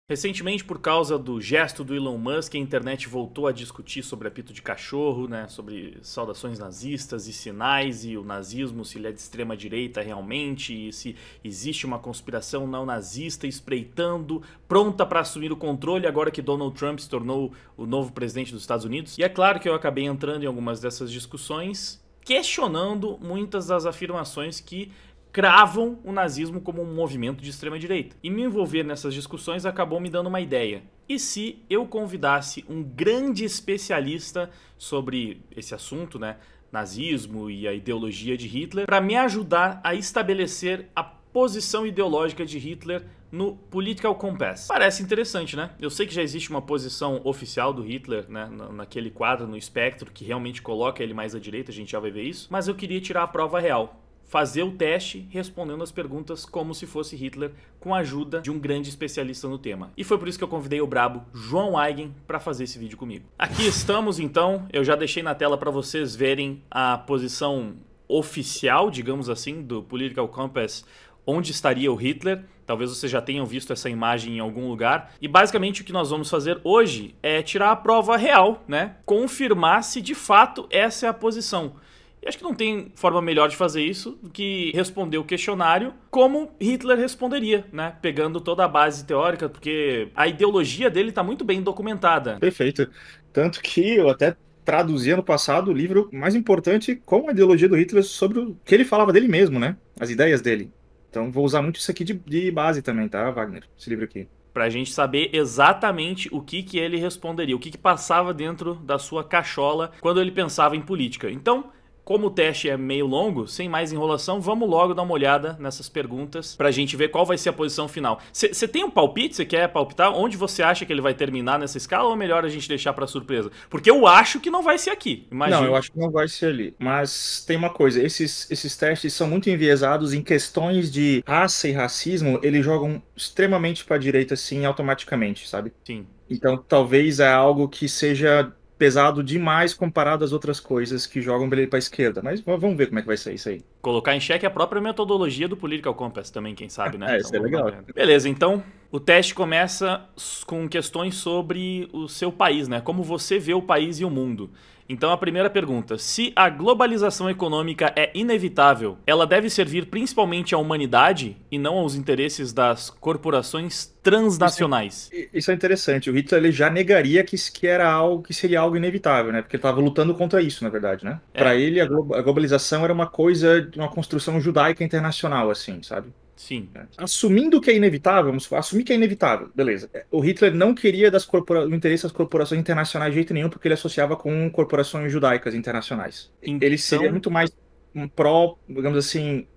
Recentemente, por causa do gesto do Elon Musk, a internet voltou a discutir sobre apito de cachorro, né, sobre saudações nazistas e sinais, e o nazismo, se ele é de extrema direita realmente, e se existe uma conspiração neonazista espreitando, pronta para assumir o controle agora que Donald Trump se tornou o novo presidente dos Estados Unidos. E é claro que eu acabei entrando em algumas dessas discussões, questionando muitas das afirmações que cravam o nazismo como um movimento de extrema-direita. E me envolver nessas discussões acabou me dando uma ideia. E se eu convidasse um grande especialista sobre esse assunto, né, nazismo e a ideologia de Hitler, para me ajudar a estabelecer a posição ideológica de Hitler no Political Compass? Parece interessante, né? Eu sei que já existe uma posição oficial do Hitler, né, naquele quadro, no espectro, que realmente coloca ele mais à direita, a gente já vai ver isso, mas eu queria tirar a prova real. Fazer o teste respondendo as perguntas como se fosse Hitler, com a ajuda de um grande especialista no tema. E foi por isso que eu convidei o brabo João Aigen para fazer esse vídeo comigo. Aqui estamos então, eu já deixei na tela para vocês verem a posição oficial, digamos assim, do Political Compass, onde estaria o Hitler. Talvez vocês já tenham visto essa imagem em algum lugar. E basicamente o que nós vamos fazer hoje é tirar a prova real, né? Confirmar se de fato essa é a posição. E acho que não tem forma melhor de fazer isso do que responder o questionário como Hitler responderia, né? Pegando toda a base teórica, porque a ideologia dele está muito bem documentada. Perfeito. Tanto que eu até traduzi ano passado o livro mais importante com a ideologia do Hitler sobre o que ele falava dele mesmo, né? As ideias dele. Então vou usar muito isso aqui de base também, tá, Wagner? Esse livro aqui. Pra gente saber exatamente o que ele responderia, o que passava dentro da sua cachola quando ele pensava em política. Então, como o teste é meio longo, sem mais enrolação, vamos logo dar uma olhada nessas perguntas pra gente ver qual vai ser a posição final. Você tem um palpite? Você quer palpitar? Onde você acha que ele vai terminar nessa escala ou é melhor a gente deixar pra surpresa? Porque eu acho que não vai ser aqui, Não, eu imagina. acho que não vai ser ali. Mas tem uma coisa, esses testes são muito enviesados em questões de raça e racismo, eles jogam extremamente para a direita, assim, automaticamente, sabe? Sim. Então talvez é algo que seja pesado demais comparado às outras coisas que jogam ele para a esquerda. Mas vamos ver como é que vai ser isso aí. Colocar em xeque a própria metodologia do Political Compass também, quem sabe, né? É, Então isso é vamos dar uma legal. olhada. Beleza, então o teste começa com questões sobre o seu país, né? Como você vê o país e o mundo. Então a primeira pergunta, se a globalização econômica é inevitável, ela deve servir principalmente à humanidade e não aos interesses das corporações transnacionais? Isso é interessante. O Hitler ele já negaria que era algo que seria algo inevitável, né? Porque ele estava lutando contra isso, na verdade, né? Para É, ele, a globalização era uma coisa, de uma construção judaica internacional, assim, sabe? sim. Assumindo que é inevitável, assumir que é inevitável, beleza. O Hitler não queria o interesse das corporações internacionais de jeito nenhum, porque ele associava com corporações judaicas internacionais. Ele seria Então, muito mais um pró, digamos assim,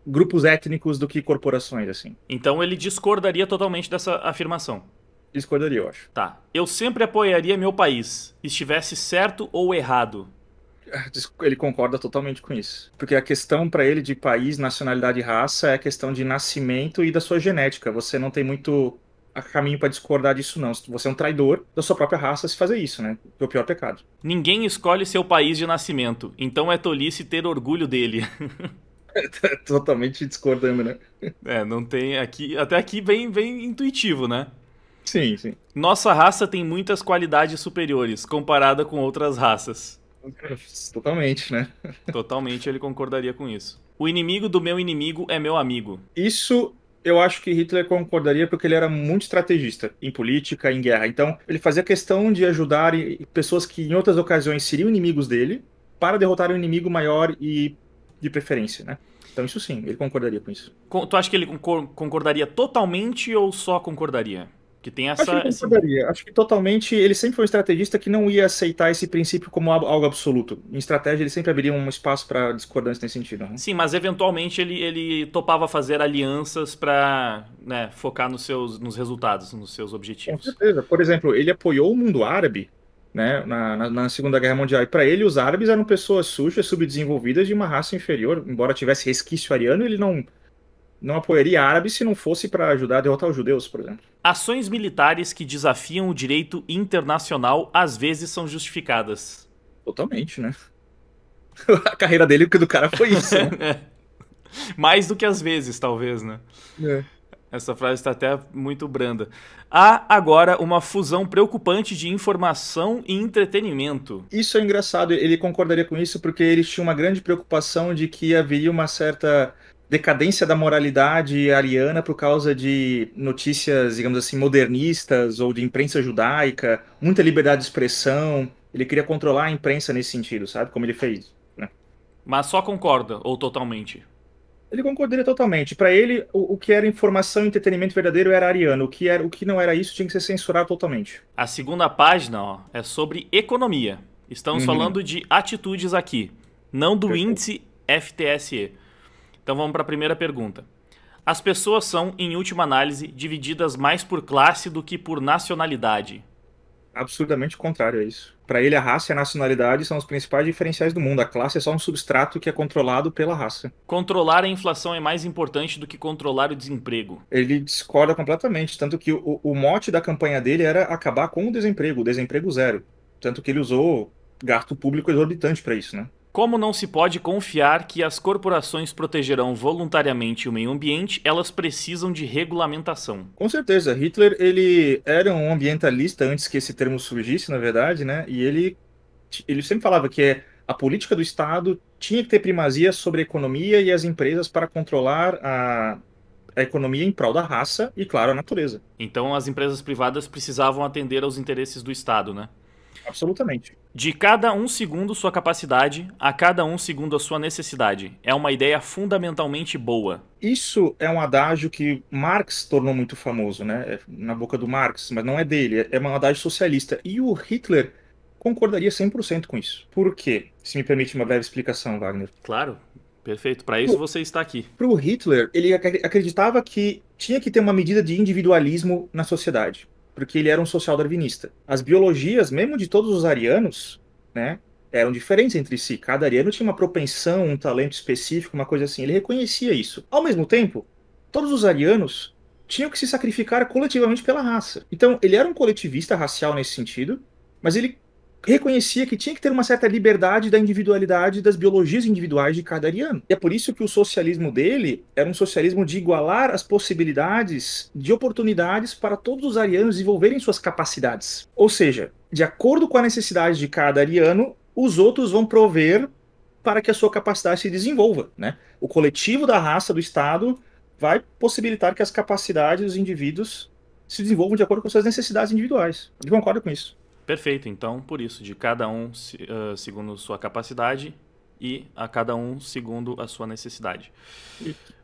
grupos étnicos do que corporações, assim. então ele discordaria totalmente dessa afirmação. Discordaria, eu acho. Tá. Eu sempre apoiaria meu país, estivesse certo ou errado. Ele concorda totalmente com isso. Porque a questão para ele de país, nacionalidade e raça é a questão de nascimento e da sua genética. Você não tem muito caminho para discordar disso, não. Você é um traidor da sua própria raça se fazer isso, né? É o pior pecado. Ninguém escolhe seu país de nascimento, então é tolice ter orgulho dele. Totalmente discordando, né? É, não tem aqui, até aqui bem intuitivo, né? Sim, sim. Nossa raça tem muitas qualidades superiores comparada com outras raças. Totalmente, né? Totalmente ele concordaria com isso. O inimigo do meu inimigo é meu amigo. Isso eu acho que Hitler concordaria porque ele era muito estrategista em política, em guerra. Então, ele fazia questão de ajudar pessoas que em outras ocasiões seriam inimigos dele para derrotar um inimigo maior e de preferência, né? Então, isso sim, ele concordaria com isso. Tu acha que ele concordaria totalmente ou só concordaria? Que tem Acho que ele esse... concordaria. Acho que totalmente. Ele sempre foi um estrategista que não ia aceitar esse princípio como algo absoluto. Em estratégia, ele sempre abriria um espaço para discordância nesse sentido, né? Sim, mas eventualmente ele topava fazer alianças pra, né, focar nos resultados, nos seus Com objetivos. certeza. Por exemplo, ele apoiou o mundo árabe, né, na Segunda Guerra Mundial. E para ele, os árabes eram pessoas sujas, subdesenvolvidas de uma raça inferior. Embora tivesse resquício ariano, ele não apoiaria árabes se não fosse para ajudar a derrotar os judeus, por exemplo. Ações militares que desafiam o direito internacional às vezes são justificadas. Totalmente, né? A carreira dele, do cara foi isso, né? Mais do que às vezes, talvez, né? É. Essa frase está até muito branda. Há agora uma fusão preocupante de informação e entretenimento. Isso é engraçado, ele concordaria com isso porque eles tinham uma grande preocupação de que haveria uma certa decadência da moralidade ariana por causa de notícias, digamos assim, modernistas ou de imprensa judaica, muita liberdade de expressão. Ele queria controlar a imprensa nesse sentido, sabe? Como ele fez, né? Mas só concorda, ou totalmente? Ele concordaria totalmente. Para ele, o que era informação e entretenimento verdadeiro era ariano. O que não era isso tinha que ser censurado totalmente. A segunda página, ó, é sobre economia. Estamos falando de atitudes aqui, não do Perfeito. índice FTSE. Então vamos para a primeira pergunta. As pessoas são, em última análise, divididas mais por classe do que por nacionalidade. Absurdamente contrário a isso. Para ele, a raça e a nacionalidade são os principais diferenciais do mundo. A classe é só um substrato que é controlado pela raça. Controlar a inflação é mais importante do que controlar o desemprego. Ele discorda completamente, tanto que o mote da campanha dele era acabar com o desemprego zero. Tanto que ele usou gasto público exorbitante para isso, né? Como não se pode confiar que as corporações protegerão voluntariamente o meio ambiente, elas precisam de regulamentação. Com certeza, Hitler ele era um ambientalista antes que esse termo surgisse, na verdade, né? E ele sempre falava que a política do Estado tinha que ter primazia sobre a economia e as empresas para controlar a economia em prol da raça e, claro, a natureza. Então as empresas privadas precisavam atender aos interesses do Estado, né? Absolutamente. De cada um segundo sua capacidade, a cada um segundo a sua necessidade. É uma ideia fundamentalmente boa. Isso é um adágio que Marx tornou muito famoso, né? Na boca do Marx, mas não é dele, é um adágio socialista. E o Hitler concordaria 100% com isso. Por quê? Se me permite uma breve explicação, Wagner. Claro, perfeito. Para isso você está aqui. Para o Hitler, ele acreditava que tinha que ter uma medida de individualismo na sociedade, porque ele era um social-darwinista. As biologias, mesmo de todos os arianos, né, eram diferentes entre si. Cada ariano tinha uma propensão, um talento específico, uma coisa assim. Ele reconhecia isso. Ao mesmo tempo, todos os arianos tinham que se sacrificar coletivamente pela raça. Então, ele era um coletivista racial nesse sentido, mas ele reconhecia que tinha que ter uma certa liberdade da individualidade das biologias individuais de cada ariano. E é por isso que o socialismo dele era um socialismo de igualar as possibilidades de oportunidades para todos os arianos desenvolverem suas capacidades. Ou seja, de acordo com a necessidade de cada ariano, os outros vão prover para que a sua capacidade se desenvolva, né? O coletivo da raça do Estado vai possibilitar que as capacidades dos indivíduos se desenvolvam de acordo com suas necessidades individuais. Ele concorda com isso. Perfeito, então, por isso, de cada um segundo sua capacidade e a cada um segundo a sua necessidade.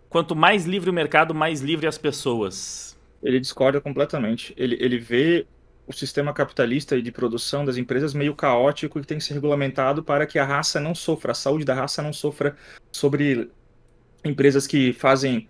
Quanto mais livre o mercado, mais livre as pessoas. Ele discorda completamente. Ele vê o sistema capitalista e de produção das empresas meio caótico e que tem que ser regulamentado para que a raça não sofra, a saúde da raça não sofra sobre empresas que fazem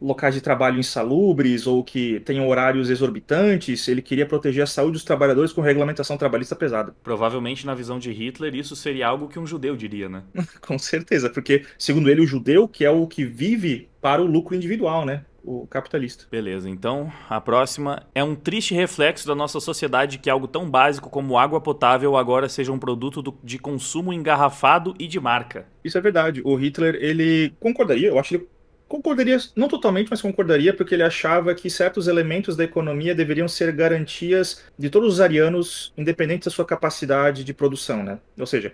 locais de trabalho insalubres ou que tenham horários exorbitantes. Ele queria proteger a saúde dos trabalhadores com regulamentação trabalhista pesada. Provavelmente, na visão de Hitler, isso seria algo que um judeu diria, né? Com certeza, porque, segundo ele, o judeu, que é o que vive para o lucro individual, né? O capitalista. Beleza, então a próxima é um triste reflexo da nossa sociedade que algo tão básico como água potável agora seja um produto de consumo engarrafado e de marca. Isso é verdade. O Hitler, ele concordaria, eu acho que ele concordaria, não totalmente, mas concordaria, porque ele achava que certos elementos da economia deveriam ser garantias de todos os arianos, independente da sua capacidade de produção, né? Ou seja,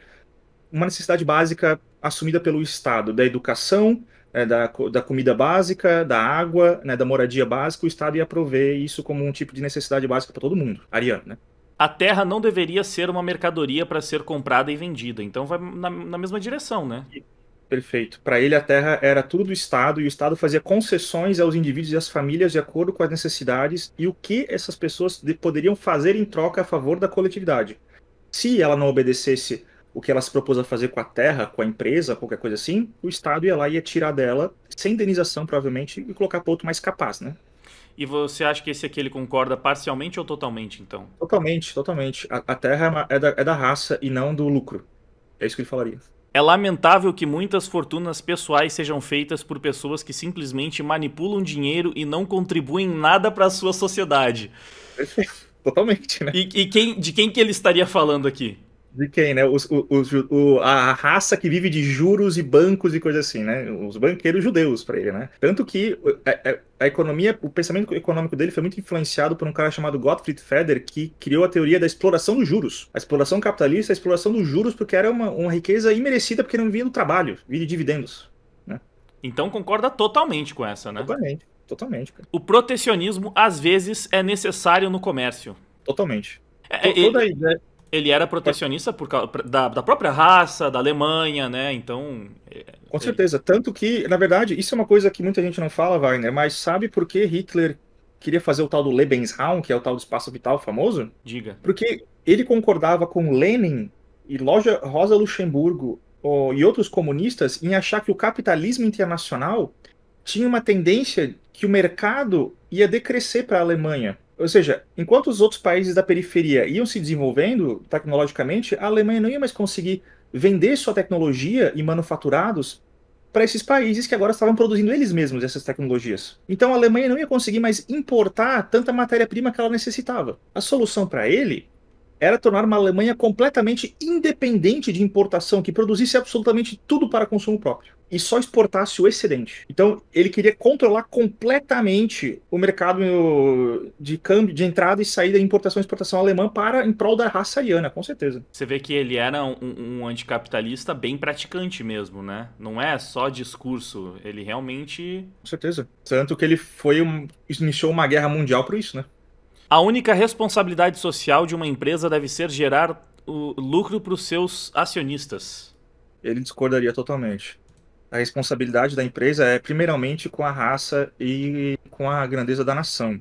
uma necessidade básica assumida pelo Estado, da educação, da comida básica, da água, né, da moradia básica, o Estado ia prover isso como um tipo de necessidade básica para todo mundo, ariano, né? A terra não deveria ser uma mercadoria para ser comprada e vendida, então vai na mesma direção, né? Perfeito. Para ele, a terra era tudo do Estado e o Estado fazia concessões aos indivíduos e às famílias de acordo com as necessidades e o que essas pessoas poderiam fazer em troca a favor da coletividade. Se ela não obedecesse o que ela se propôs a fazer com a terra, com a empresa, qualquer coisa assim, o Estado ia lá e ia tirar dela, sem indenização, provavelmente, e colocar para outro mais capaz, né? E você acha que esse aqui ele concorda parcialmente ou totalmente, então? Totalmente, totalmente. A terra é da raça e não do lucro. É isso que ele falaria. É lamentável que muitas fortunas pessoais sejam feitas por pessoas que simplesmente manipulam dinheiro e não contribuem nada para a sua sociedade. Perfeito. Totalmente, né? E de quem que ele estaria falando aqui? De quem, né? A raça que vive de juros e bancos e coisa assim, né? Os banqueiros judeus para ele, né? Tanto que a economia, o pensamento econômico dele foi muito influenciado por um cara chamado Gottfried Feder, que criou a teoria da exploração dos juros. A exploração capitalista, a exploração dos juros, porque era uma riqueza imerecida porque não vinha do trabalho, vinha de dividendos, né? Então concorda totalmente com essa, né? Totalmente, totalmente, cara. O protecionismo, às vezes, é necessário no comércio. Totalmente. Toda a Ele, ideia. ele era protecionista por causa da própria raça, da Alemanha, né? Então. Com certeza. Tanto que, na verdade, isso é uma coisa que muita gente não fala, Wagner, mas sabe por que Hitler queria fazer o tal do Lebensraum, que é o tal do espaço vital famoso? Diga. Porque ele concordava com Lenin e Rosa Luxemburgo e outros comunistas em achar que o capitalismo internacional tinha uma tendência que o mercado ia decrescer para a Alemanha. Ou seja, enquanto os outros países da periferia iam se desenvolvendo tecnologicamente, a Alemanha não ia mais conseguir vender sua tecnologia e manufaturados para esses países que agora estavam produzindo eles mesmos essas tecnologias. Então a Alemanha não ia conseguir mais importar tanta matéria-prima que ela necessitava. A solução para ele era tornar uma Alemanha completamente independente de importação, que produzisse absolutamente tudo para consumo próprio e só exportasse o excedente. Então, ele queria controlar completamente o mercado de câmbio, de entrada e saída, importação e exportação alemã em prol da raça ariana, com certeza. Você vê que ele era um anticapitalista bem praticante mesmo, né? Não é só discurso, ele realmente. Com certeza. Tanto que ele iniciou uma guerra mundial por isso, né? A única responsabilidade social de uma empresa deve ser gerar o lucro para os seus acionistas. Ele discordaria totalmente. A responsabilidade da empresa é, primeiramente, com a raça e com a grandeza da nação.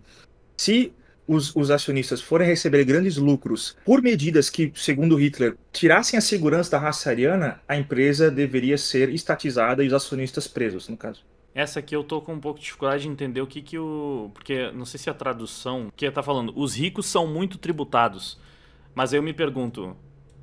Se os acionistas forem receber grandes lucros por medidas que, segundo Hitler, tirassem a segurança da raça ariana, a empresa deveria ser estatizada e os acionistas presos, no caso. Essa aqui eu tô com um pouco de dificuldade de entender o que que o... Porque não sei se a tradução... Que tá falando, os ricos são muito tributados. Mas aí eu me pergunto,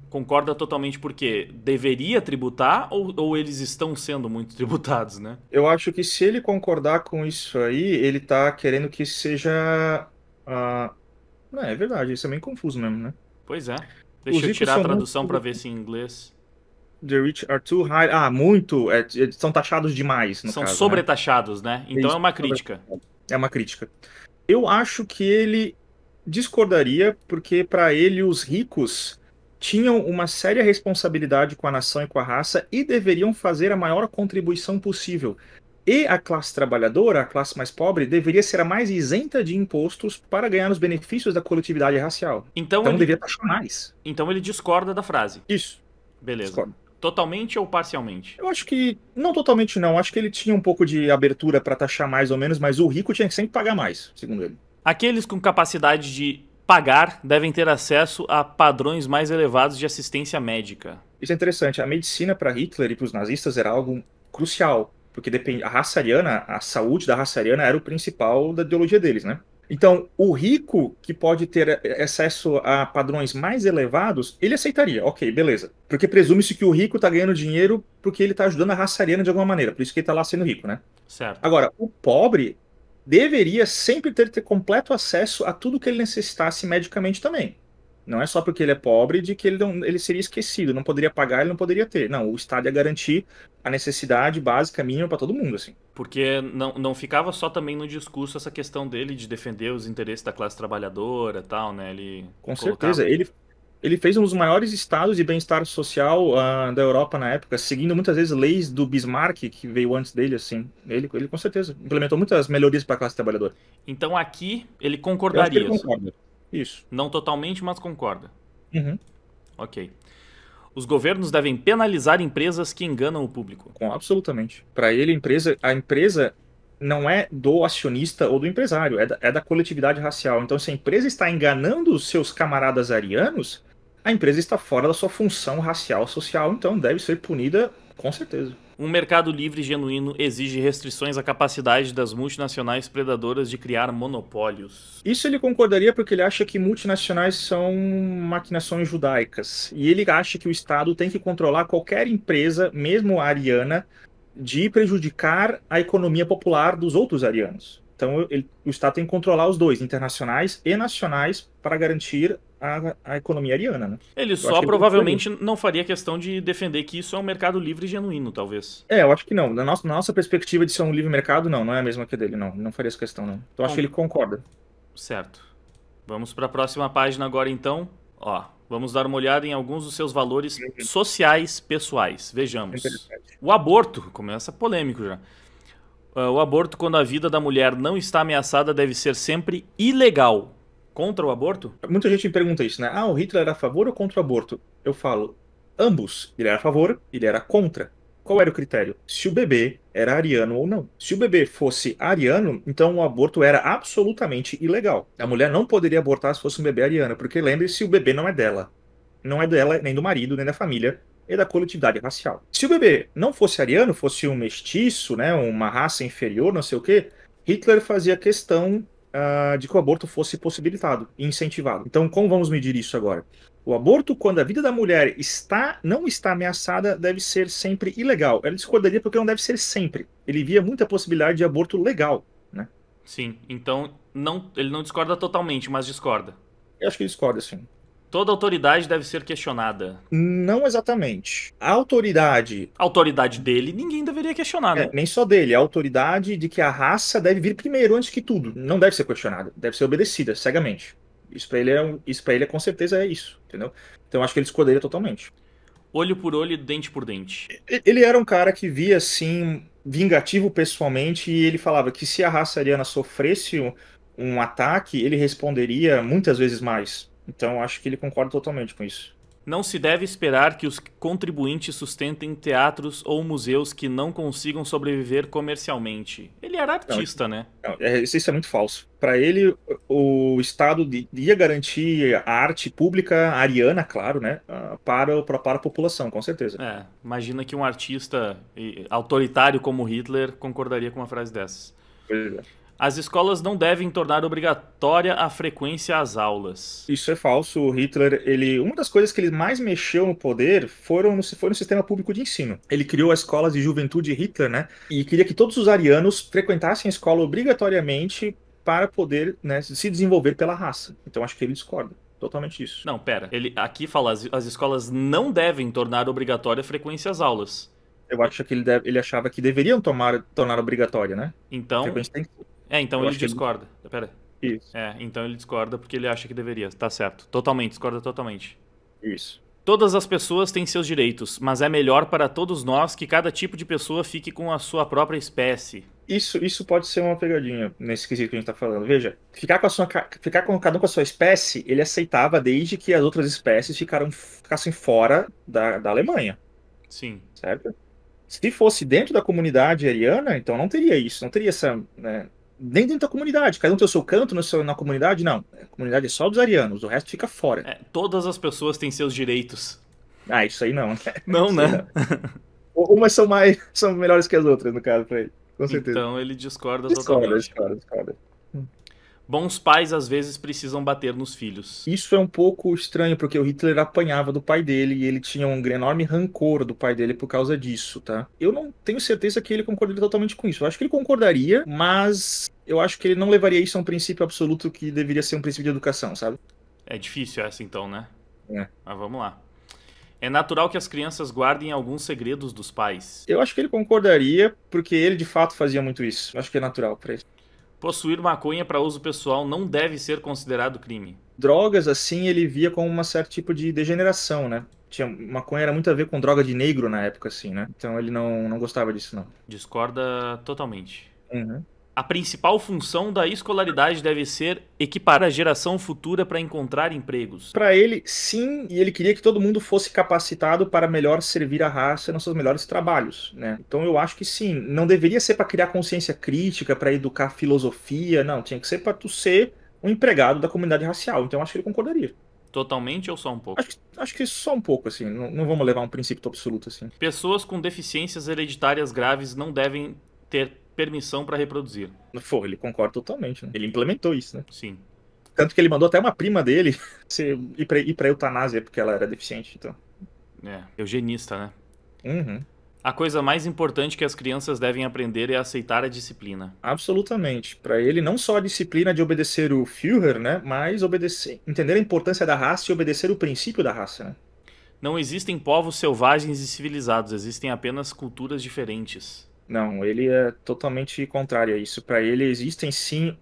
concorda totalmente porque deveria tributar ou eles estão sendo muito tributados, né? Eu acho que se ele concordar com isso aí, ele está querendo que seja... Não, é verdade, isso é meio confuso mesmo, né? Pois é. Os Deixa eu ricos tirar a são tradução muito... para ver se em inglês... The rich are too high. Muito. Eles são taxados demais, no São caso, né? sobretaxados, né? Então é Isso, uma crítica. é uma crítica. Eu acho que ele discordaria, porque para ele os ricos tinham uma séria responsabilidade com a nação e com a raça e deveriam fazer a maior contribuição possível. E a classe trabalhadora, a classe mais pobre, deveria ser a mais isenta de impostos para ganhar os benefícios da coletividade racial. Então Deveria taxar mais. Então ele discorda da frase. Isso. Beleza. Discordo. Totalmente ou parcialmente? Eu acho que, não totalmente não, acho que ele tinha um pouco de abertura para taxar mais ou menos, mas o rico tinha que sempre pagar mais, segundo ele. Aqueles com capacidade de pagar devem ter acesso a padrões mais elevados de assistência médica. Isso é interessante, a medicina para Hitler e para os nazistas era algo crucial, porque a raça ariana, a saúde da raça ariana era o principal da ideologia deles, né? Então, o rico que pode ter acesso a padrões mais elevados, ele aceitaria, ok, beleza. Porque presume-se que o rico está ganhando dinheiro porque ele está ajudando a raça ariana de alguma maneira, por isso que ele está lá sendo rico, né? Certo. Agora, o pobre deveria sempre ter completo acesso a tudo que ele necessitasse medicamente também. Não é só porque ele é pobre de que ele seria esquecido, não poderia pagar, ele não poderia ter. Não, o Estado ia garantir a necessidade básica mínima para todo mundo, assim. Porque não ficava só também no discurso essa questão dele de defender os interesses da classe trabalhadora e tal, né? Ele Com certeza. Ele fez um dos maiores estados de bem-estar social da Europa na época, seguindo muitas vezes leis do Bismarck, que veio antes dele, assim. Ele com certeza implementou muitas melhorias para a classe trabalhadora. Então aqui ele Eu acho que concordaria. ele concorda. Isso. Não totalmente, mas concorda. Uhum. Ok. Os governos devem penalizar empresas que enganam o público. Absolutamente. Para ele, a empresa não é do acionista ou do empresário, é da coletividade racial. Então, se a empresa está enganando os seus camaradas arianos, a empresa está fora da sua função racial social, então deve ser punida com certeza. Um mercado livre e genuíno exige restrições à capacidade das multinacionais predadoras de criar monopólios. Isso ele concordaria porque ele acha que multinacionais são maquinações judaicas. E ele acha que o Estado tem que controlar qualquer empresa, mesmo a ariana, de prejudicar a economia popular dos outros arianos. Então o Estado tem que controlar os dois, internacionais e nacionais, para garantir a economia ariana, né? Ele Eu acho só que ele concordaria. provavelmente não faria questão de defender que isso é um mercado livre e genuíno, talvez. Eu acho que não. Na nossa perspectiva de ser um livre mercado, não é a mesma que a dele, não. Não faria essa questão, não. Então acho que Com- ele concorda. Certo. Vamos para a próxima página agora, então. Ó, vamos dar uma olhada em alguns dos seus valores sociais pessoais. Vejamos. Interessante. O aborto, começa polêmico já. O aborto, quando a vida da mulher não está ameaçada, deve ser sempre ilegal. Contra o aborto? Muita gente me pergunta isso, né? Ah, o Hitler era a favor ou contra o aborto? Eu falo, ambos. Ele era a favor, ele era contra. Qual era o critério? Se o bebê era ariano ou não. Se o bebê fosse ariano, então o aborto era absolutamente ilegal. A mulher não poderia abortar se fosse um bebê ariano, porque lembre-se, o bebê não é dela. Não é dela, nem do marido, nem da família, e da coletividade racial. Se o bebê não fosse ariano, fosse um mestiço, né, uma raça inferior, não sei o quê, Hitler fazia questão de que o aborto fosse possibilitado e incentivado. Então, como vamos medir isso agora? O aborto, quando a vida da mulher não está ameaçada, deve ser sempre ilegal. Ela discordaria porque não deve ser sempre. Ele via muita possibilidade de aborto legal, né? Sim, então ele não discorda totalmente, mas discorda. Eu acho que ele discorda, sim. Toda autoridade deve ser questionada. Não exatamente. A autoridade, A autoridade dele, ninguém deveria questionar, né? nem só dele, a autoridade de que a raça deve vir primeiro antes que tudo. Não deve ser questionada, deve ser obedecida cegamente. Isso para ele com certeza é isso, entendeu? Então eu acho que ele discordaria totalmente. Olho por olho, dente por dente. Ele era um cara que via, assim, vingativo pessoalmente, e ele falava que se a raça ariana sofresse um ataque, ele responderia muitas vezes mais. Então, acho que ele concorda totalmente com isso. Não se deve esperar que os contribuintes sustentem teatros ou museus que não consigam sobreviver comercialmente. Ele era Não, artista, né? não, isso é muito falso. Para ele, o Estado ia garantir a arte pública ariana, claro, né, para a população, com certeza. É, imagina que um artista autoritário como Hitler concordaria com uma frase dessas. Pois é. As escolas não devem tornar obrigatória a frequência às aulas. Isso é falso. O Hitler, uma das coisas que ele mais mexeu no poder foi no sistema público de ensino. Ele criou as escolas de juventude Hitler, né? E queria que todos os arianos frequentassem a escola obrigatoriamente para poder, né, se desenvolver pela raça. Então acho que ele discorda totalmente disso. Não, pera. Ele aqui fala as escolas não devem tornar obrigatória a frequência às aulas. Eu acho que ele achava que deveriam tornar obrigatória, né? Então, Frequência tem que ser. então Eu ele acho que discorda. Pera. Isso, Então ele discorda porque ele acha que deveria. Tá certo. Totalmente, discorda totalmente. isso. Todas as pessoas têm seus direitos, mas é melhor para todos nós que cada tipo de pessoa fique com a sua própria espécie. Isso pode ser uma pegadinha nesse quesito que a gente tá falando. Veja, ficar com cada um com a sua espécie, ele aceitava desde que as outras espécies ficassem fora da Alemanha, Sim. certo? Se fosse dentro da comunidade ariana, então não teria isso, não teria essa, né, nem dentro da comunidade. Cada um tem o seu canto na comunidade, não. A comunidade é só dos arianos, o resto fica fora. Todas as pessoas têm seus direitos. Ah, isso aí não. Não, Isso aí né? não. Umas são melhores que as outras, no caso, pra ele. Com certeza. Então ele discorda Discorda, totalmente. discorda, discorda. Bons pais às vezes precisam bater nos filhos. Isso é um pouco estranho, porque o Hitler apanhava do pai dele e ele tinha um enorme rancor do pai dele por causa disso, tá? Eu não tenho certeza que ele concordaria totalmente com isso. Eu acho que ele concordaria, mas eu acho que ele não levaria isso a um princípio absoluto que deveria ser um princípio de educação, sabe? É difícil essa então, né? É. Mas vamos lá. É natural que as crianças guardem alguns segredos dos pais. Eu acho que ele concordaria, porque ele de fato fazia muito isso. Eu acho que é natural pra ele. Possuir maconha para uso pessoal não deve ser considerado crime. Drogas, assim, ele via como um certo tipo de degeneração, né? Maconha era muito a ver com droga de negro na época, assim, né? Então ele não gostava disso, não. Discorda totalmente. Uhum. A principal função da escolaridade deve ser equipar a geração futura para encontrar empregos. Para ele, sim, e ele queria que todo mundo fosse capacitado para melhor servir a raça nos seus melhores trabalhos, né? Então eu acho que sim, não deveria ser para criar consciência crítica, para educar filosofia, não, tinha que ser para tu ser um empregado da comunidade racial. Então eu acho que ele concordaria. Totalmente ou só um pouco? Acho que só um pouco, assim, não vamos levar um princípio absoluto, assim. Pessoas com deficiências hereditárias graves não devem ter permissão para reproduzir. Pô, ele concorda totalmente, né? Ele implementou isso, né? Sim. Tanto que ele mandou até uma prima dele ir pra eutanásia, porque ela era deficiente, então. Eugenista, né? Uhum. A coisa mais importante que as crianças devem aprender é aceitar a disciplina. Absolutamente. Para ele, não só a disciplina de obedecer o Führer, né, mas obedecer, entender a importância da raça e obedecer o princípio da raça, né? Não existem povos selvagens e civilizados, existem apenas culturas diferentes. Não, ele é totalmente contrário a isso. Para ele, existem sim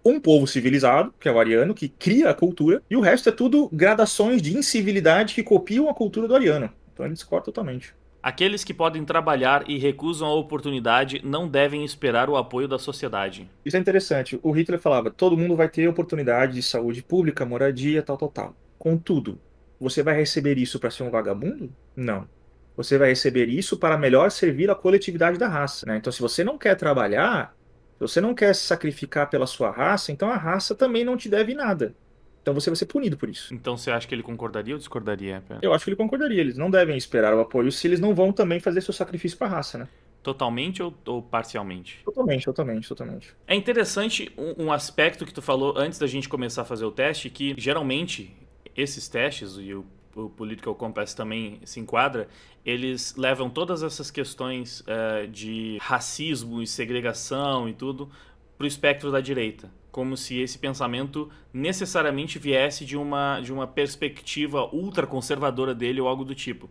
um povo civilizado, que é o ariano, que cria a cultura, e o resto é tudo gradações de incivilidade que copiam a cultura do ariano. Então ele discorda totalmente. Aqueles que podem trabalhar e recusam a oportunidade não devem esperar o apoio da sociedade. Isso é interessante. O Hitler falava: todo mundo vai ter oportunidade de saúde pública, moradia, tal, tal, tal. Contudo, você vai receber isso para ser um vagabundo? Não. Você vai receber isso para melhor servir a coletividade da raça, né? Então, se você não quer trabalhar, se você não quer se sacrificar pela sua raça, então a raça também não te deve nada. Então você vai ser punido por isso. Então você acha que ele concordaria ou discordaria? Pera? Eu acho que ele concordaria. Eles não devem esperar o apoio se eles não vão também fazer seu sacrifício para a raça, né? Totalmente ou parcialmente? Totalmente, totalmente, totalmente. É interessante um aspecto que tu falou antes da gente começar a fazer o teste, que geralmente esses testes, e o Political Compass também se enquadra, eles levam todas essas questões de racismo e segregação e tudo para o espectro da direita. Como se esse pensamento necessariamente viesse de uma perspectiva ultraconservadora dele ou algo do tipo.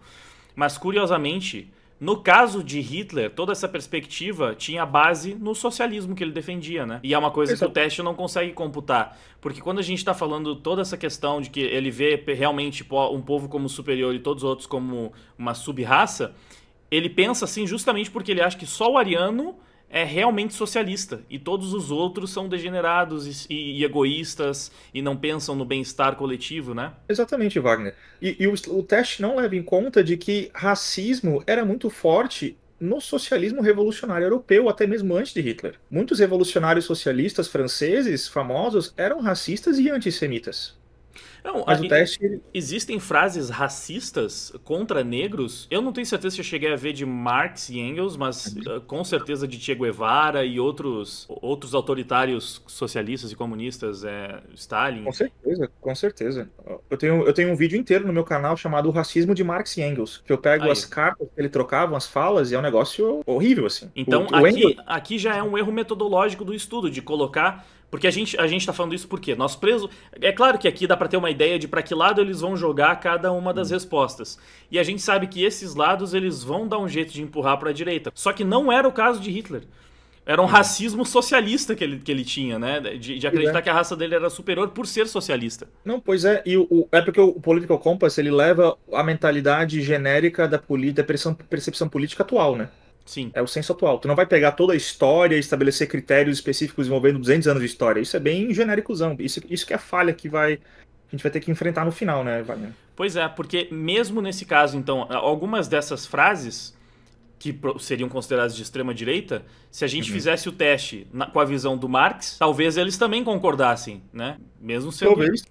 Mas, curiosamente, no caso de Hitler, toda essa perspectiva tinha base no socialismo que ele defendia, né? E é uma coisa que o teste não consegue computar. Porque quando a gente está falando toda essa questão de que ele vê realmente um povo como superior e todos os outros como uma sub-raça, ele pensa assim justamente porque ele acha que só o ariano é realmente socialista e todos os outros são degenerados e egoístas e não pensam no bem-estar coletivo, né? Exatamente, Wagner. E o teste não leva em conta de que racismo era muito forte no socialismo revolucionário europeu, até mesmo antes de Hitler. Muitos revolucionários socialistas franceses famosos eram racistas e antissemitas. Não, Mas o teste. existem frases racistas contra negros. Eu não tenho certeza se eu cheguei a ver de Marx e Engels, mas com certeza de Che Guevara e outros autoritários socialistas e comunistas, Stalin. Com certeza, com certeza. Eu tenho um vídeo inteiro no meu canal chamado O Racismo de Marx e Engels, que eu pego Aí. as cartas que ele trocava, as falas, e é um negócio horrível, assim. Então, aqui já é um erro metodológico do estudo, de colocar. Porque a gente tá falando isso por quê? Nós presos. É claro que aqui dá pra ter uma ideia de pra que lado eles vão jogar cada uma das respostas. E a gente sabe que esses lados eles vão dar um jeito de empurrar pra direita. Só que não era o caso de Hitler. Era um racismo socialista que ele tinha, né? De acreditar que a raça dele era superior por ser socialista. Não, pois é, e é porque o Political Compass ele leva a mentalidade genérica da percepção política atual, né? Sim. É o senso atual. Tu não vai pegar toda a história e estabelecer critérios específicos envolvendo 200 anos de história. Isso é bem genéricozão. Isso que é a falha que a gente vai ter que enfrentar no final, né, Wagner? Pois é, porque mesmo nesse caso, então, algumas dessas frases que seriam consideradas de extrema direita, se a gente fizesse o teste com a visão do Marx, talvez eles também concordassem, né? Mesmo sendo... Talvez.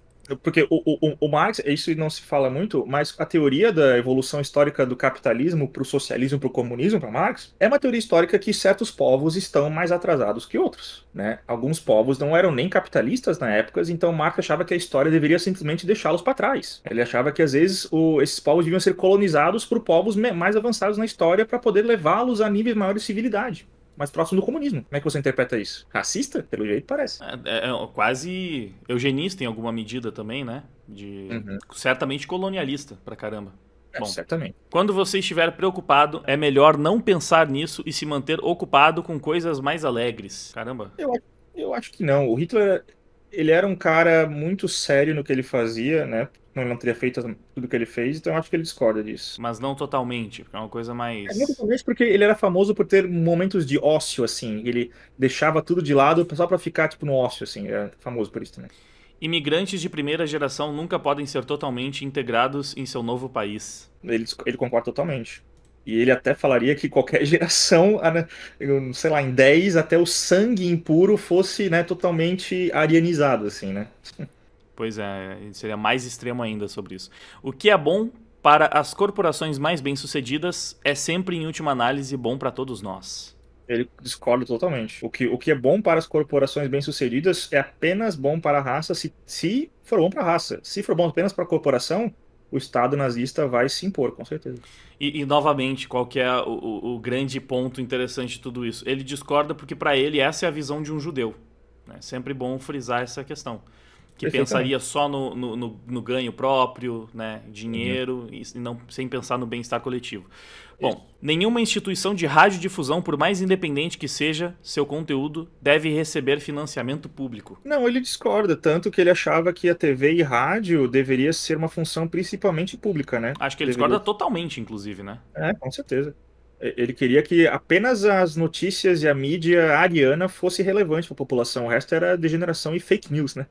Porque o Marx, isso não se fala muito, mas a teoria da evolução histórica do capitalismo para o socialismo, para o comunismo, para Marx, é uma teoria histórica que certos povos estão mais atrasados que outros, né? Alguns povos não eram nem capitalistas na época, então Marx achava que a história deveria simplesmente deixá-los para trás. Ele achava que às vezes esses povos deviam ser colonizados por povos mais avançados na história para poder levá-los a níveis maiores de civilidade. Mais próximo do comunismo. Como é que você interpreta isso? Racista? Pelo jeito parece. É quase eugenista em alguma medida também, né? Certamente colonialista pra caramba. Bom, certamente. Quando você estiver preocupado, é melhor não pensar nisso e se manter ocupado com coisas mais alegres. Caramba. Eu acho que não. O Hitler, ele era um cara muito sério no que ele fazia, né? Não teria feito tudo o que ele fez, então eu acho que ele discorda disso. Mas não totalmente, é uma coisa mais... Não totalmente porque ele era famoso por ter momentos de ócio, assim. Ele deixava tudo de lado só pra ficar, tipo, no ócio, assim. Era famoso por isso também. Imigrantes de primeira geração nunca podem ser totalmente integrados em seu novo país. Ele concorda totalmente. E ele até falaria que qualquer geração, sei lá, em 10, até o sangue impuro fosse, né, totalmente arianizado, assim, né? Pois é, seria mais extremo ainda sobre isso. O que é bom para as corporações mais bem-sucedidas é sempre, em última análise, bom para todos nós. Ele discorda totalmente. O que é bom para as corporações bem-sucedidas é apenas bom para a raça se for bom para a raça. Se for bom apenas para a corporação, o Estado nazista vai se impor, com certeza. Novamente, qual que é o grande ponto interessante de tudo isso? Ele discorda porque, para ele, essa é a visão de um judeu. É sempre bom frisar essa questão. Que pensaria só no ganho próprio, né, dinheiro, e não, sem pensar no bem-estar coletivo. Bom, nenhuma instituição de radiodifusão, por mais independente que seja seu conteúdo, deve receber financiamento público. Não, ele discorda, tanto que ele achava que a TV e rádio deveria ser uma função principalmente pública, né? Acho que ele discorda totalmente, inclusive, né? Com certeza. Ele queria que apenas as notícias e a mídia ariana fosse relevante para a população, o resto era degeneração e fake news, né?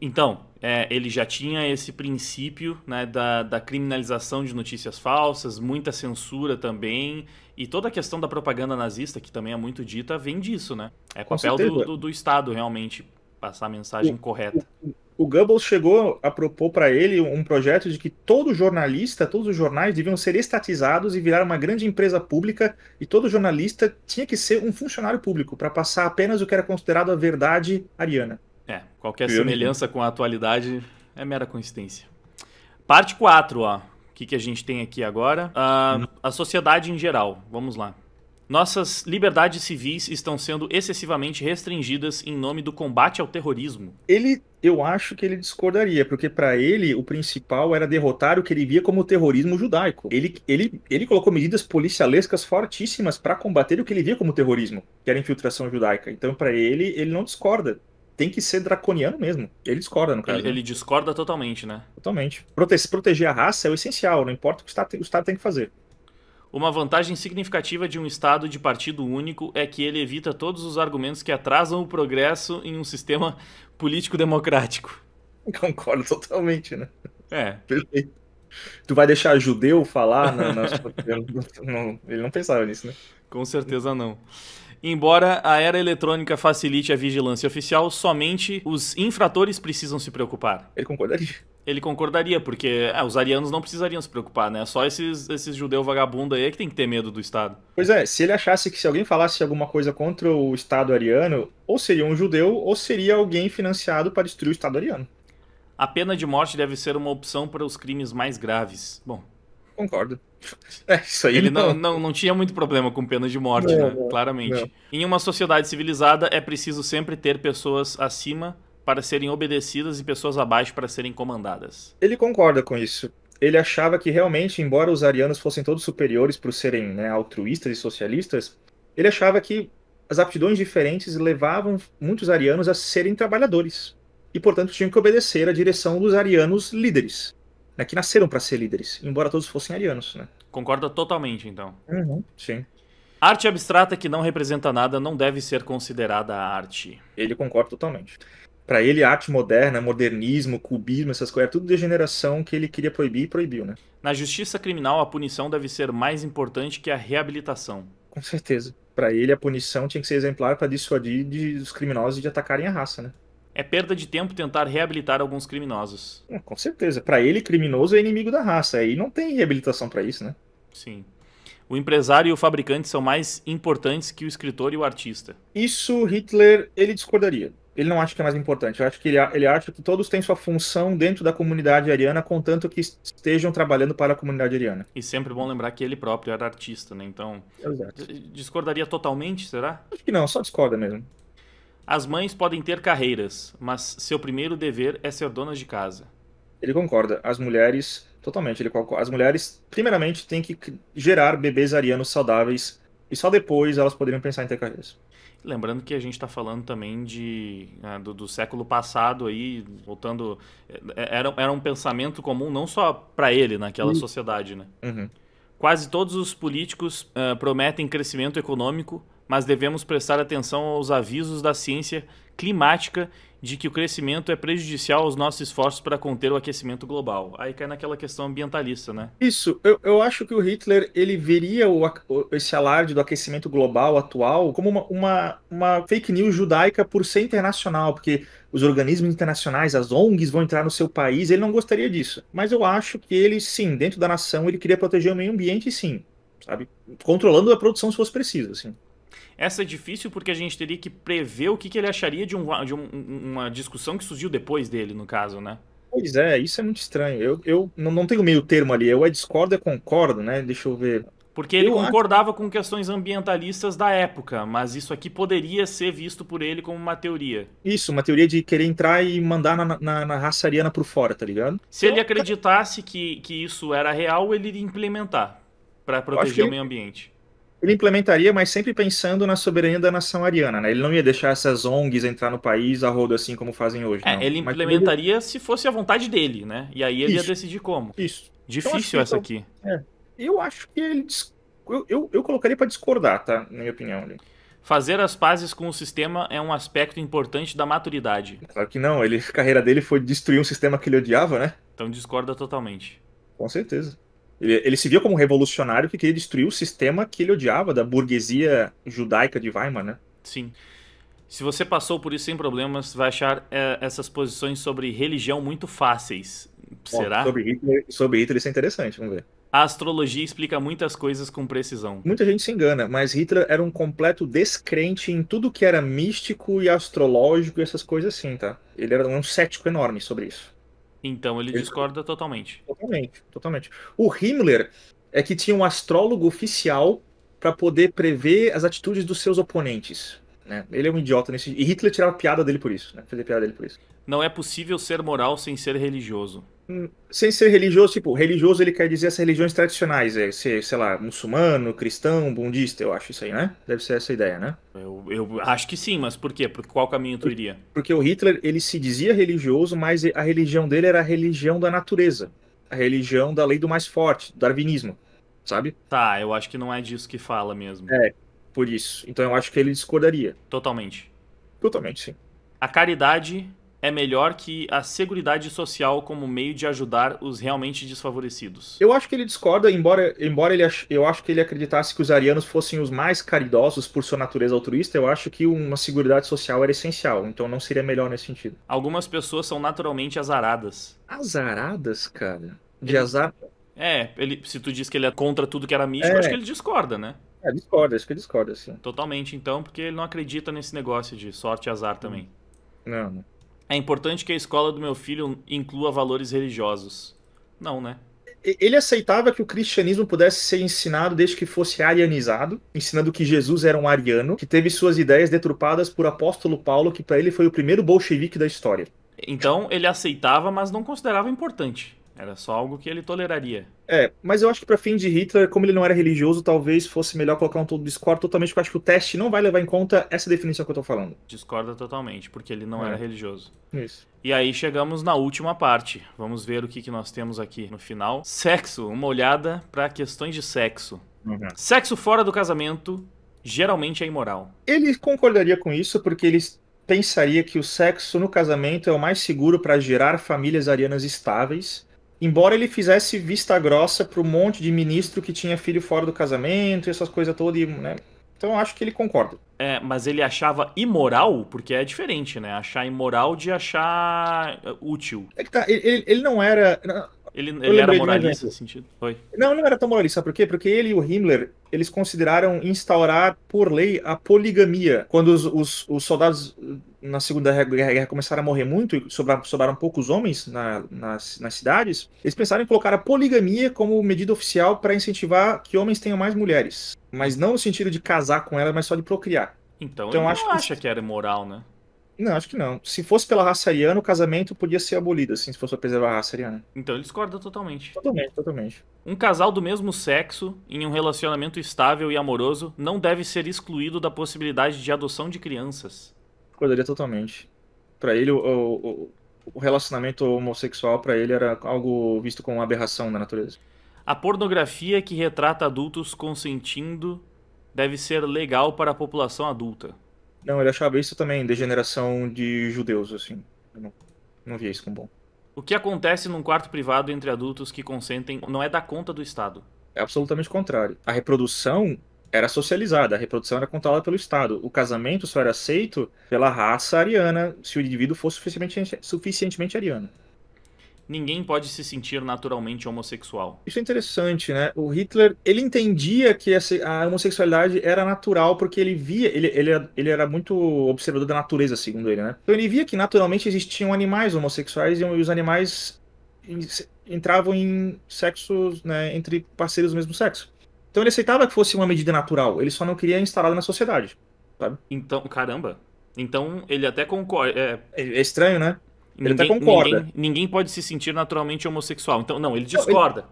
Então, ele já tinha esse princípio, né, da criminalização de notícias falsas, muita censura também, e toda a questão da propaganda nazista, que também é muito dita, vem disso, né? É papel do Estado, realmente, passar a mensagem correta. O Goebbels chegou a propor para ele um projeto de que todo jornalista, todos os jornais deviam ser estatizados e virar uma grande empresa pública, e todo jornalista tinha que ser um funcionário público, para passar apenas o que era considerado a verdade ariana. Qualquer semelhança com a atualidade é mera coincidência. Parte 4, ó. O que a gente tem aqui agora? A sociedade em geral. Vamos lá. Nossas liberdades civis estão sendo excessivamente restringidas em nome do combate ao terrorismo. Eu acho que ele discordaria, porque para ele o principal era derrotar o que ele via como o terrorismo judaico. Ele colocou medidas policialescas fortíssimas para combater o que ele via como terrorismo, que era a infiltração judaica. Então, para ele não discorda. Tem que ser draconiano mesmo. Ele discorda, no caso. Ele discorda totalmente, né? Totalmente. Proteger a raça é o essencial, não importa o que o Estado tem que fazer. Uma vantagem significativa de um Estado de partido único é que ele evita todos os argumentos que atrasam o progresso em um sistema político-democrático. Concordo totalmente, né? Perfeito. Tu vai deixar judeu falar? Ele não pensava nisso, né? Com certeza não. Embora a era eletrônica facilite a vigilância oficial, somente os infratores precisam se preocupar. Ele concordaria. Ele concordaria, porque os arianos não precisariam se preocupar, né? Só esses judeus vagabundos aí é que tem que ter medo do Estado. Pois é, se ele achasse que se alguém falasse alguma coisa contra o Estado ariano, ou seria um judeu, ou seria alguém financiado para destruir o Estado ariano. A pena de morte deve ser uma opção para os crimes mais graves. Bom, concordo. Isso aí ele não tinha muito problema com pena de morte, né? Claramente. Não. Em uma sociedade civilizada, é preciso sempre ter pessoas acima para serem obedecidas e pessoas abaixo para serem comandadas. Ele concorda com isso. Ele achava que realmente, embora os arianos fossem todos superiores por serem, né, altruístas e socialistas, ele achava que as aptidões diferentes levavam muitos arianos a serem trabalhadores. E, portanto, tinham que obedecer à direção dos arianos líderes. Né, que nasceram para ser líderes, embora todos fossem arianos. Né? Concorda totalmente, então. Sim. Arte abstrata que não representa nada não deve ser considerada arte. Ele concorda totalmente. Para ele, arte moderna, modernismo, cubismo, essas coisas, é tudo degeneração que ele queria proibir e proibiu. Né? Na justiça criminal, a punição deve ser mais importante que a reabilitação. Com certeza. Para ele, a punição tinha que ser exemplar para dissuadir os criminosos de atacarem a raça. Né? É perda de tempo tentar reabilitar alguns criminosos. Com certeza. Para ele, criminoso é inimigo da raça. Aí não tem reabilitação para isso, né? Sim. O empresário e o fabricante são mais importantes que o escritor e o artista. Isso Hitler, ele discordaria. Ele não acha que é mais importante. Eu acho que ele acha que todos têm sua função dentro da comunidade ariana, contanto que estejam trabalhando para a comunidade ariana. E sempre bom lembrar que ele próprio era artista, né? Então, exato. Discordaria totalmente, será? Acho que não, só discorda mesmo. As mães podem ter carreiras, mas seu primeiro dever é ser donas de casa. Ele concorda. As mulheres, totalmente, as mulheres, primeiramente, têm que gerar bebês arianos saudáveis e só depois elas poderiam pensar em ter carreiras. Lembrando que a gente está falando também do século passado, aí, voltando. Era um pensamento comum não só para ele naquela sociedade. Né? Uhum. Quase todos os políticos prometem crescimento econômico, mas devemos prestar atenção aos avisos da ciência climática de que o crescimento é prejudicial aos nossos esforços para conter o aquecimento global. Aí cai naquela questão ambientalista, né? Isso, eu acho que o Hitler, ele veria esse alarde do aquecimento global atual como uma fake news judaica por ser internacional, porque os organismos internacionais, as ONGs vão entrar no seu país, ele não gostaria disso. Mas eu acho que ele, sim, dentro da nação, ele queria proteger o meio ambiente, sim, sabe? Controlando a produção se fosse preciso, assim. Essa é difícil porque a gente teria que prever o que ele acharia de uma discussão que surgiu depois dele, no caso, né? Pois é, isso é muito estranho. Eu não tenho meio termo ali. Eu é discordo, é concordo, né? Deixa eu ver. Porque ele Eu acho concordava com questões ambientalistas da época, mas isso aqui poderia ser visto por ele como uma teoria. isso, uma teoria de querer entrar e mandar na raça ariana por fora, tá ligado? Se ele Então, cara, acreditasse que isso era real, ele iria implementar para eu acho que proteger o meio ambiente. ele implementaria, mas sempre pensando na soberania da nação ariana, né? Ele não ia deixar essas ONGs entrar no país a rodo assim como fazem hoje, É, não. ele Mas ele... implementaria se fosse a vontade dele, né? E aí ele ia Isso, decidir como. isso. Então acho que Difícil essa aqui. é, eu acho que ele eu colocaria para discordar, tá? Na minha opinião. Ali. Fazer as pazes com o sistema é um aspecto importante da maturidade. Claro que não, a carreira dele foi destruir um sistema que ele odiava, né? Então discorda totalmente. Com certeza. Ele se via como um revolucionário que queria destruir o sistema que ele odiava, da burguesia judaica de Weimar, né? Sim. Se você passou por isso sem problemas, vai achar essas posições sobre religião muito fáceis. Ó, Será? sobre Hitler isso é interessante, vamos ver. A astrologia explica muitas coisas com precisão. Muita gente se engana, mas Hitler era um completo descrente em tudo que era místico e astrológico e essas coisas assim, tá? Ele era um cético enorme sobre isso. Então ele Ele- discorda totalmente. Totalmente, totalmente. O Himmler é que tinha um astrólogo oficial para poder prever as atitudes dos seus oponentes, né? Ele é um idiota nesse... E Hitler tirava piada dele por isso, né? Fazia piada dele por isso. Não é possível ser moral sem ser religioso. Sem ser religioso, tipo, religioso ele quer dizer essas religiões tradicionais, é ser, sei lá, muçulmano, cristão, budista, eu acho isso aí, né? Deve ser essa a ideia, né? Eu acho que sim, mas por quê? Por qual caminho tu iria? Porque o Hitler, ele se dizia religioso, mas a religião dele era a religião da natureza, a religião da lei do mais forte, do darwinismo, sabe? Tá, eu acho que não é disso que fala mesmo. É, por isso. Então eu acho que ele discordaria. Totalmente. Totalmente, sim. A caridade é melhor que a seguridade social como meio de ajudar os realmente desfavorecidos. Eu acho que ele discorda, embora eu acho que ele acreditasse que os arianos fossem os mais caridosos por sua natureza altruísta, eu acho que uma seguridade social era essencial, então não seria melhor nesse sentido. Algumas pessoas são naturalmente azaradas. Azaradas, cara. De Ele, azar. se tu diz que ele é contra tudo que era místico, acho que É, ele discorda, né? discorda, acho que discorda, sim. Totalmente, então, porque ele não acredita nesse negócio de sorte e azar também. Não, não. É importante que a escola do meu filho inclua valores religiosos. Não, né? Ele aceitava que o cristianismo pudesse ser ensinado desde que fosse arianizado, ensinando que Jesus era um ariano, que teve suas ideias deturpadas por apóstolo Paulo, que para ele foi o primeiro bolchevique da história. Então ele aceitava, mas não considerava importante. Era só algo que ele toleraria. Mas eu acho que para fim de Hitler, como ele não era religioso, talvez fosse melhor colocar um todo discord totalmente, porque eu acho que o teste não vai levar em conta essa definição que eu tô falando. Discorda totalmente, porque ele não era É, religioso. isso. E aí chegamos na última parte. Vamos ver o que nós temos aqui no final. Sexo, uma olhada para questões de sexo. Uhum. Sexo fora do casamento geralmente é imoral. Ele concordaria com isso, porque ele pensaria que o sexo no casamento é o mais seguro para gerar famílias arianas estáveis. Embora ele fizesse vista grossa para um monte de ministro que tinha filho fora do casamento e essas coisas todas, né? Então eu acho que ele concorda. É, mas ele achava imoral, porque é diferente, né? Achar imoral de achar útil. É que tá, ele não era. Ele, Eu ele era lembrei de um moralista nesse exemplo. sentido? Foi. Não, não era tão moralista, sabe por quê? Porque ele e o Himmler, eles consideraram instaurar por lei a poligamia. Quando os soldados na Segunda Guerra começaram a morrer muito e sobraram poucos homens nas cidades, eles pensaram em colocar a poligamia como medida oficial para incentivar que homens tenham mais mulheres. Mas não no sentido de casar com elas, mas só de procriar. Então Então ele eu acho não que acha que era imoral, né? não, acho que não. Se fosse pela raça ariana, o casamento podia ser abolido, assim, se fosse pra preservar a raça ariana. Então ele discorda totalmente. Totalmente, totalmente. Um casal do mesmo sexo, em um relacionamento estável e amoroso, não deve ser excluído da possibilidade de adoção de crianças. Concordaria totalmente. Pra ele, o relacionamento homossexual, pra ele, era algo visto como uma aberração na natureza. A pornografia que retrata adultos consentindo deve ser legal para a população adulta. Não, ele achava isso também degeneração de judeus, assim. Eu não via isso como bom. O que acontece num quarto privado entre adultos que consentem não é da conta do Estado. É absolutamente o contrário. A reprodução era socializada, a reprodução era controlada pelo Estado. O casamento só era aceito pela raça ariana, se o indivíduo fosse suficientemente ariano. ninguém pode se sentir naturalmente homossexual. Isso é interessante, né? O Hitler, ele entendia que a homossexualidade era natural porque ele via, ele era muito observador da natureza, segundo ele, né? Então ele via que naturalmente existiam animais homossexuais e os animais entravam em sexos, né, entre parceiros do mesmo sexo. Então ele aceitava que fosse uma medida natural, ele só não queria instalá-la na sociedade, sabe? Então, caramba. Então ele até concorda. É estranho, né? Ele até concorda. Ninguém pode se sentir naturalmente homossexual. Então, não, ele Não, discorda.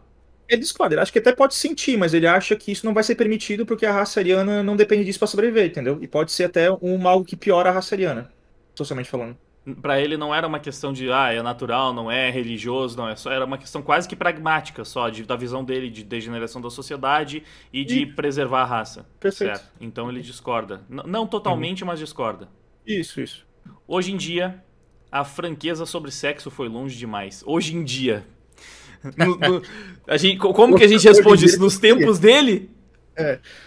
ele discorda, ele acha que até pode sentir, mas ele acha que isso não vai ser permitido porque a raça ariana não depende disso para sobreviver, entendeu? E pode ser até algo que piora a raça ariana, socialmente falando. Pra ele não era uma questão de, é natural, não é religioso, não é só. Era uma questão quase que pragmática só, da visão dele de degeneração da sociedade e de preservar a raça. Perfeito. Certo? Então ele discorda. Não totalmente, mas discorda. Isso. Hoje em dia, a franqueza sobre sexo foi longe demais. Hoje em dia. Como que a gente responde isso? Nos tempos dele?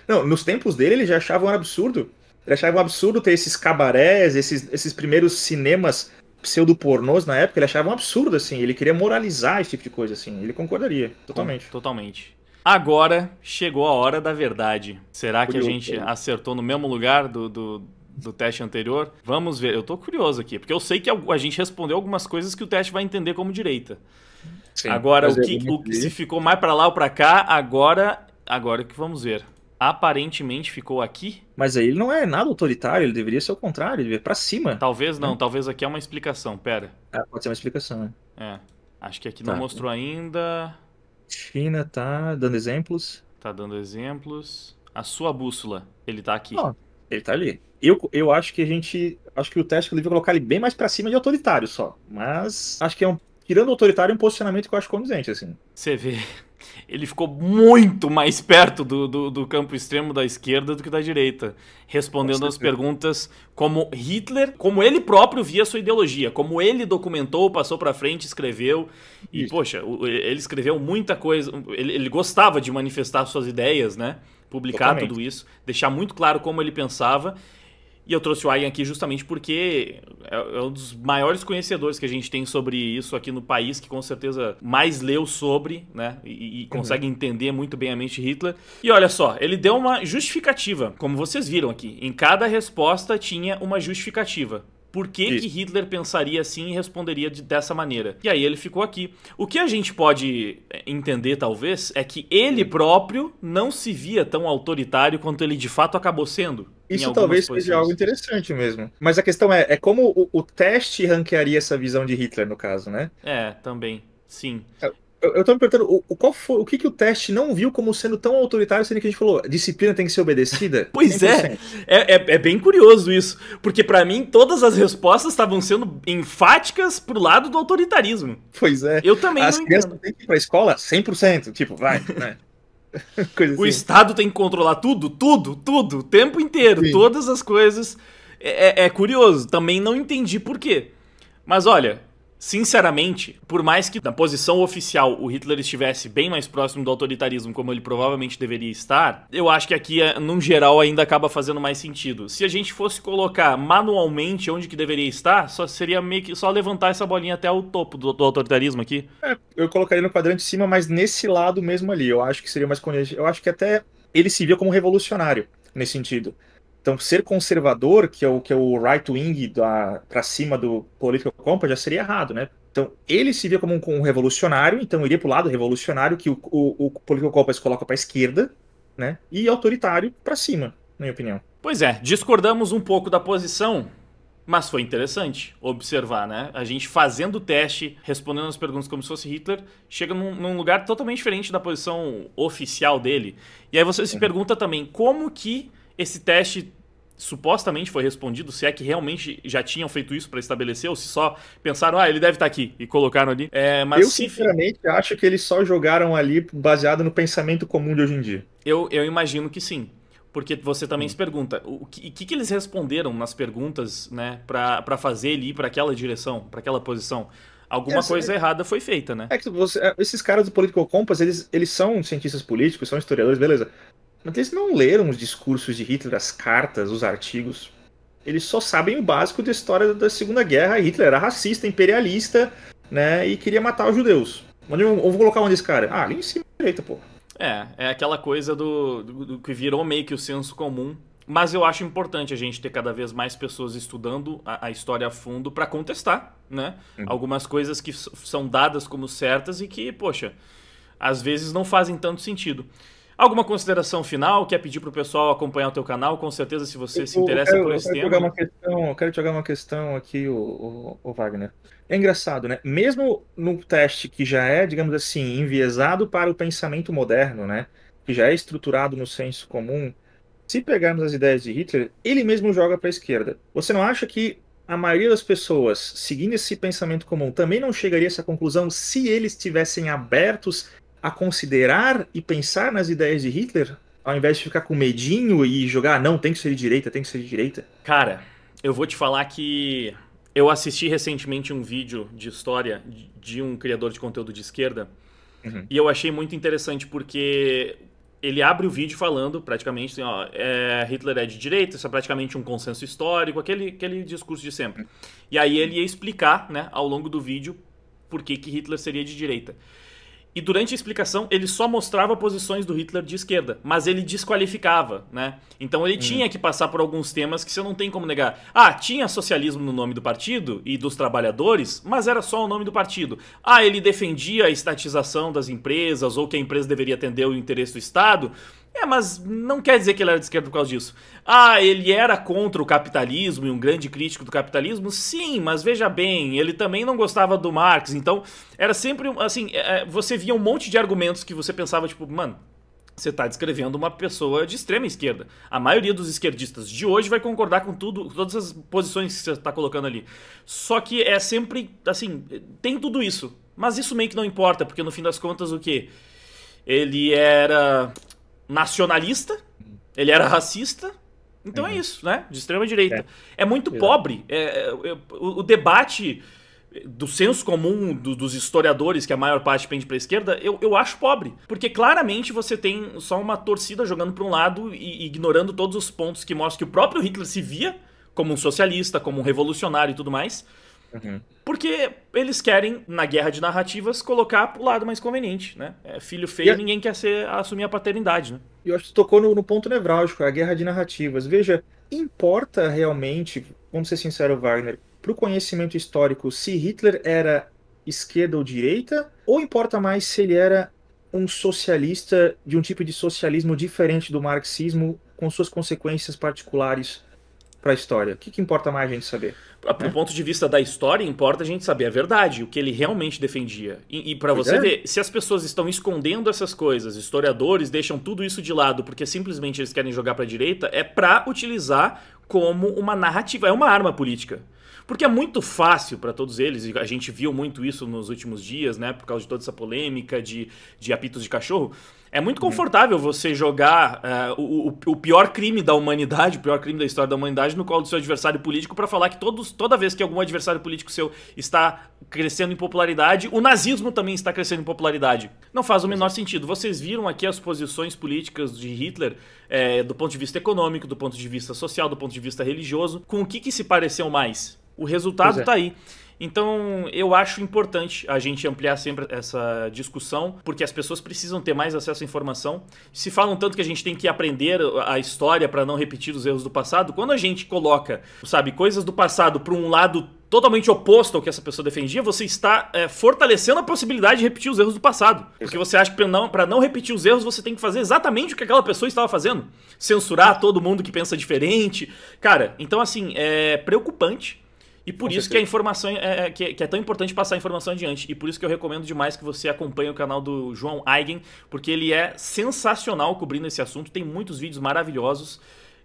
Não, nos tempos dele ele já achava um absurdo. Ele achava um absurdo ter esses cabarés, esses primeiros cinemas pseudo-pornôs na época. Ele achava um absurdo, assim. Ele queria moralizar esse tipo de coisa, assim. Ele concordaria, totalmente. Totalmente. Agora chegou a hora da verdade. Será que a gente acertou no mesmo lugar do teste anterior? Vamos ver. Eu tô curioso aqui, porque eu sei que a gente respondeu algumas coisas que o teste vai entender como direita. Sim, agora, o que se ficou mais pra lá ou pra cá, agora que vamos ver. Aparentemente ficou aqui. Mas aí ele não é nada autoritário, ele deveria ser o contrário, ele deveria ir pra cima. Talvez não, talvez aqui é uma explicação, pera. Pode ser uma explicação, né? Acho que aqui não mostrou ainda. China tá dando exemplos. Tá dando exemplos. A sua bússola, ele tá aqui. Ele tá ali. Eu acho que acho que o teste que eu devia colocar ele bem mais pra cima de autoritário só. Mas acho que tirando o autoritário, é um posicionamento que eu acho condizente, assim. Você vê, ele ficou muito mais perto do campo extremo da esquerda do que da direita, respondendo as perguntas como Hitler, como ele próprio via sua ideologia, como ele documentou, passou pra frente, escreveu. E, isso. Poxa, ele escreveu muita coisa, ele gostava de manifestar suas ideias, né? Publicar tudo isso, deixar muito claro como ele pensava. E eu trouxe o Ayan aqui justamente porque é um dos maiores conhecedores que a gente tem sobre isso aqui no país, que com certeza mais leu sobre, né? E consegue entender muito bem a mente de Hitler. E olha só, ele deu uma justificativa, como vocês viram aqui. Em cada resposta tinha uma justificativa. Por que Hitler pensaria assim e responderia dessa maneira? E aí ele ficou aqui. O que a gente pode entender, talvez, é que ele próprio não se via tão autoritário quanto ele de fato acabou sendo. Isso talvez seja algo interessante mesmo. Mas a questão é como o teste ranquearia essa visão de Hitler, no caso, né? Também. Sim. Eu tô me perguntando, o que o teste não viu como sendo tão autoritário, sendo que a gente falou, disciplina tem que ser obedecida? Pois é bem curioso isso, porque pra mim todas as respostas estavam sendo enfáticas pro lado do autoritarismo. Pois é. Eu também não entendo. As crianças têm que ir pra escola 100%, tipo, vai, né? Coisa assim. O Estado tem que controlar tudo, o tempo inteiro, todas as coisas. É curioso, também não entendi por quê. Mas olha, sinceramente, por mais que na posição oficial o Hitler estivesse bem mais próximo do autoritarismo, como ele provavelmente deveria estar, eu acho que aqui, num geral, ainda acaba fazendo mais sentido. Se a gente fosse colocar manualmente onde que deveria estar, só seria meio que só levantar essa bolinha até o topo do autoritarismo aqui. Eu colocaria no quadrante de cima, mas nesse lado mesmo ali. Eu acho que seria mais... Eu acho que até ele se via como revolucionário nesse sentido. Então, ser conservador, que é o right-wing para cima do Political Compass, já seria errado, né? Então, ele se via como um revolucionário, então iria para o lado revolucionário, que o Political Compass coloca para a esquerda, né? E autoritário para cima, na minha opinião. Pois é, discordamos um pouco da posição, mas foi interessante observar, né? A gente fazendo o teste, respondendo as perguntas como se fosse Hitler, chega num lugar totalmente diferente da posição oficial dele. E aí você se pergunta também, como que esse teste supostamente foi respondido, se é que realmente já tinham feito isso para estabelecer, ou se só pensaram, ele deve estar aqui, e colocaram ali. Mas sinceramente, acho que eles só jogaram ali baseado no pensamento comum de hoje em dia. Eu imagino que sim. Porque você também se pergunta, o que eles responderam nas perguntas, né, para fazer ele ir para aquela direção, para aquela posição? Alguma coisa errada foi feita, né? Esses caras do Political Compass, eles são cientistas políticos, são historiadores, beleza. Mas eles não leram os discursos de Hitler, as cartas, os artigos. Eles só sabem o básico da história da Segunda Guerra. Hitler era racista, imperialista, né, e queria matar os judeus. Onde eu vou colocar onde esse cara? Ah, ali em cima à direita, pô. É aquela coisa do que virou meio que o senso comum. Mas eu acho importante a gente ter cada vez mais pessoas estudando a história a fundo para contestar, né? Algumas coisas que são dadas como certas e que, poxa, às vezes não fazem tanto sentido. Alguma consideração final? Quer pedir pro pessoal acompanhar o teu canal? Com certeza, se você se interessa por esse tema. Eu quero te jogar uma questão aqui, o Wagner. É engraçado, né? Mesmo no teste que já é, digamos assim, enviesado para o pensamento moderno, né? Que já é estruturado no senso comum, se pegarmos as ideias de Hitler, ele mesmo joga para a esquerda. Você não acha que a maioria das pessoas, seguindo esse pensamento comum, também não chegaria a essa conclusão se eles estivessem abertos a considerar e pensar nas ideias de Hitler, ao invés de ficar com medinho e jogar, não, tem que ser de direita, tem que ser de direita? Cara, eu vou te falar que eu assisti recentemente um vídeo de história de um criador de conteúdo de esquerda e eu achei muito interessante porque ele abre o vídeo falando praticamente assim, ó, Hitler é de direita, isso é praticamente um consenso histórico, aquele discurso de sempre. E aí ele ia explicar, né, ao longo do vídeo por que Hitler seria de direita. E durante a explicação, ele só mostrava posições do Hitler de esquerda, mas ele desqualificava, né? Então ele tinha que passar por alguns temas que você não tem como negar. Ah, tinha socialismo no nome do partido e dos trabalhadores, mas era só o nome do partido. Ah, ele defendia a estatização das empresas ou que a empresa deveria atender o interesse do Estado. Mas não quer dizer que ele era de esquerda por causa disso. Ah, ele era contra o capitalismo e um grande crítico do capitalismo? Sim, mas veja bem, ele também não gostava do Marx. Então, era sempre, assim, você via um monte de argumentos que você pensava, tipo, mano, você está descrevendo uma pessoa de extrema esquerda. A maioria dos esquerdistas de hoje vai concordar com tudo, todas as posições que você está colocando ali. Só que é sempre, assim, tem tudo isso. Mas isso meio que não importa, porque no fim das contas, o quê? Ele era nacionalista, ele era racista, então é isso, né? De extrema direita. É muito pobre. O debate do senso comum dos historiadores, que a maior parte pende para a esquerda, eu acho pobre. Porque claramente você tem só uma torcida jogando para um lado e ignorando todos os pontos que mostram que o próprio Hitler se via como um socialista, como um revolucionário e tudo mais. Porque eles querem, na guerra de narrativas, colocar pro lado mais conveniente, né? Filho feio, ninguém quer assumir a paternidade, né? Eu acho que tocou no ponto nevrálgico, a guerra de narrativas. Veja, importa realmente, vamos ser sinceros, Wagner, para o conhecimento histórico, se Hitler era esquerda ou direita, ou importa mais se ele era um socialista de um tipo de socialismo diferente do marxismo, com suas consequências particulares para a história? O que importa mais a gente saber? Pro ponto de vista da história, importa a gente saber a verdade, o que ele realmente defendia. E para você ver, se as pessoas estão escondendo essas coisas, historiadores deixam tudo isso de lado porque simplesmente eles querem jogar para a direita, é para utilizar como uma narrativa, é uma arma política. Porque é muito fácil para todos eles, e a gente viu muito isso nos últimos dias, né, por causa de toda essa polêmica de apitos de cachorro. É muito confortável você jogar o pior crime da humanidade, o pior crime da história da humanidade no colo do seu adversário político para falar que toda vez que algum adversário político seu está crescendo em popularidade, o nazismo também está crescendo em popularidade. Não faz o menor sentido. Vocês viram aqui as posições políticas de Hitler do ponto de vista econômico, do ponto de vista social, do ponto de vista religioso. Com o que se pareceu mais? O resultado está aí. Então, eu acho importante a gente ampliar sempre essa discussão, porque as pessoas precisam ter mais acesso à informação. Se falam tanto que a gente tem que aprender a história para não repetir os erros do passado, quando a gente coloca, sabe, coisas do passado para um lado totalmente oposto ao que essa pessoa defendia, você está fortalecendo a possibilidade de repetir os erros do passado. Porque você acha que para não repetir os erros, você tem que fazer exatamente o que aquela pessoa estava fazendo. Censurar todo mundo que pensa diferente. Cara, então assim, é preocupante. E por isso que a informação que é tão importante passar a informação adiante. E por isso que eu recomendo demais que você acompanhe o canal do João Eigen, porque ele é sensacional cobrindo esse assunto, tem muitos vídeos maravilhosos.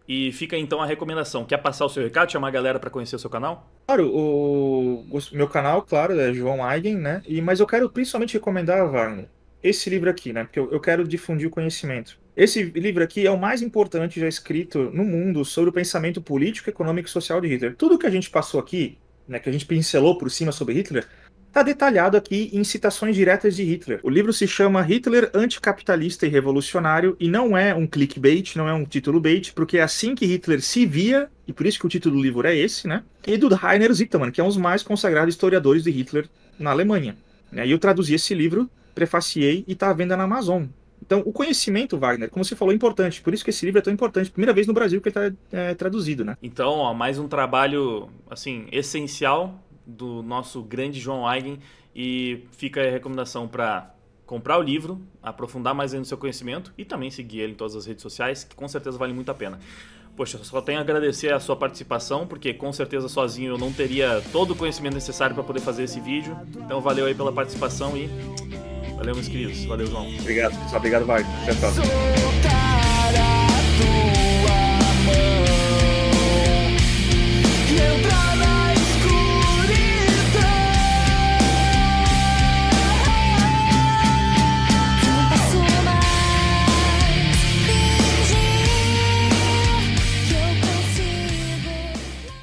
E fica então a recomendação. Quer passar o seu recado, chamar a galera para conhecer o seu canal? Claro, o meu canal, claro, é João Eigen, né? Mas eu quero principalmente recomendar, Wagner, esse livro aqui, né? Porque eu quero difundir o conhecimento. Esse livro aqui é o mais importante já escrito no mundo sobre o pensamento político, econômico e social de Hitler. Tudo que a gente passou aqui, né, que a gente pincelou por cima sobre Hitler, está detalhado aqui em citações diretas de Hitler. O livro se chama Hitler Anticapitalista e Revolucionário e não é um clickbait, não é um título bait, porque é assim que Hitler se via, e por isso que o título do livro é esse, né? E do Rainer Zittermann, que é um dos mais consagrados historiadores de Hitler na Alemanha, né? E eu traduzi esse livro, prefaciei e está à venda na Amazon. Então, o conhecimento, Wagner, como você falou, é importante. Por isso que esse livro é tão importante. Primeira vez no Brasil que ele está traduzido, né? Então, ó, mais um trabalho, assim, essencial do nosso grande João Weigen. E fica a recomendação para comprar o livro, aprofundar mais ainda no seu conhecimento e também seguir ele em todas as redes sociais, que com certeza vale muito a pena. Poxa, eu só tenho a agradecer a sua participação, porque com certeza sozinho eu não teria todo o conhecimento necessário para poder fazer esse vídeo. Então valeu aí pela participação e valeu, meus queridos. Valeu, João. Obrigado, pessoal. Obrigado, Wagner. Até a próxima.